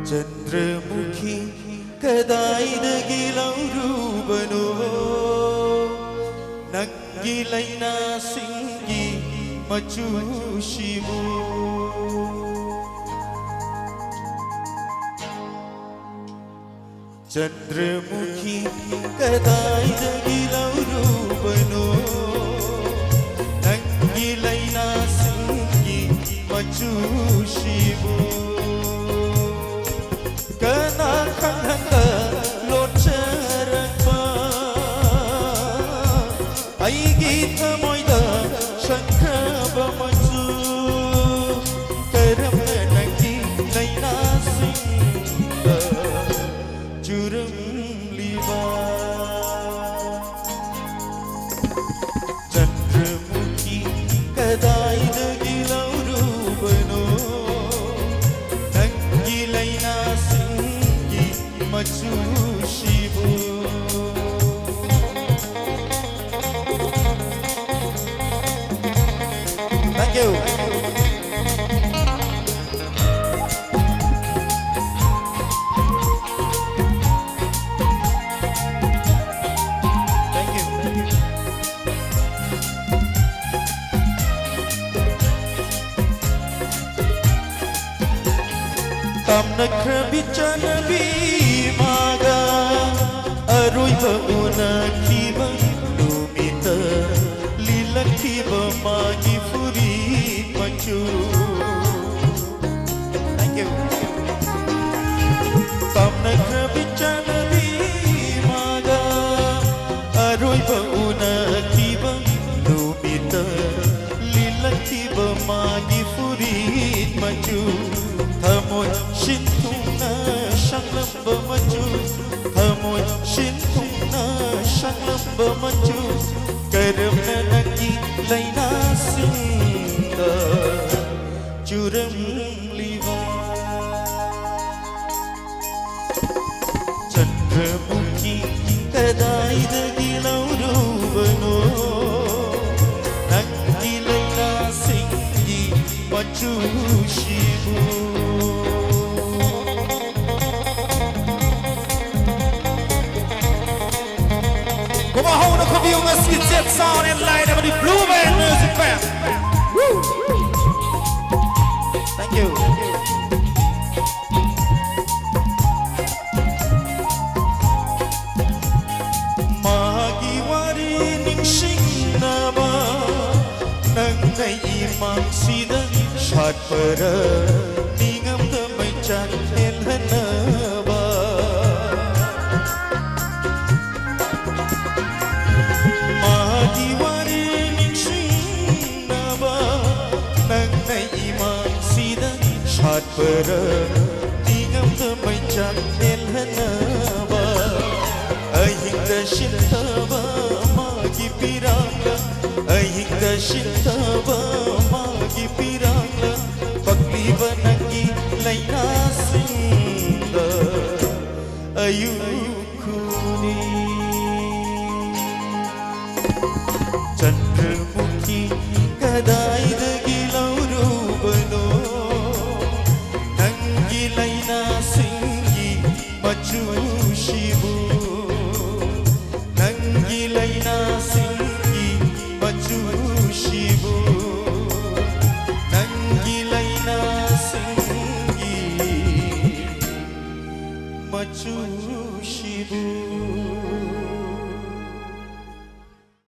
Chandramukhi कदाइदगिलौरूबनो नंगिलैना सिंगी मचूशिमो Chandramukhi कदाइदगिलौरूबनो नंगिलैना सिंगी मचूशिमो Kena kanda locerapa ai gita moida shankaba maju karam nangi naina singa jurum liba chandramukhi kadai dagilaurubano nangi laina Machushibu Thank you. Thank you. Tamnak bichana bi maga aroi ba una kiba lumita lila kiba magi furi machu Thank you. Tamnak bichana bi maga aroi ba una kiba lumita lila kiba magi furi machu Thamoy shintuna shanglam bamaju Thamoy shintuna shanglam bamaju Karam nangi laina singa Juram liva Chandramukhi kadai dagilaurubano Nangi laina singi machushibu Kom maar houden op jongens, je zet sound in lijn met die Blue Man Music Band. Woo! Thank you. Magi wari ning singnaba nang naimang sida shat para ningam damai chan elhanaba Shat para tingam damai chan elhanaba Ahing da shintaba magi piranga Ahing da shintaba magi piranga Bakti banangi laina singa ayukuni Chandramukhi kadai dagilaurubano Laina singi machushibu Nangi laina singi machushibu Nangi laina singi machushibu